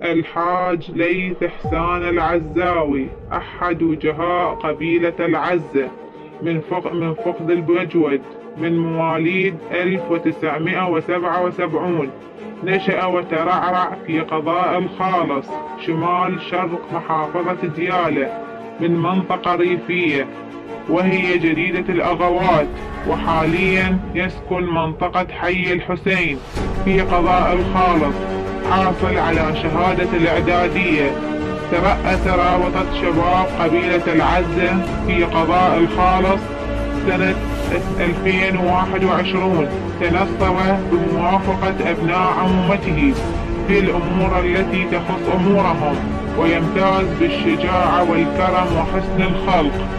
الحاج ليث حسان العزاوي أحد وجهاء قبيلة العزة من فقد البجود، من مواليد 1977. نشأ وترعرع في قضاء الخالص شمال شرق محافظة ديالى، من منطقة ريفية وهي جديدة الأغوات، وحاليا يسكن منطقة حي الحسين في قضاء الخالص. حاصل على شهادة الإعدادية. ترأس رابطة شباب قبيلة العزة في قضاء الخالص سنة 2021. تنصب بموافقة أبناء عمومته في الأمور التي تخص أمورهم، ويمتاز بالشجاعة والكرم وحسن الخلق.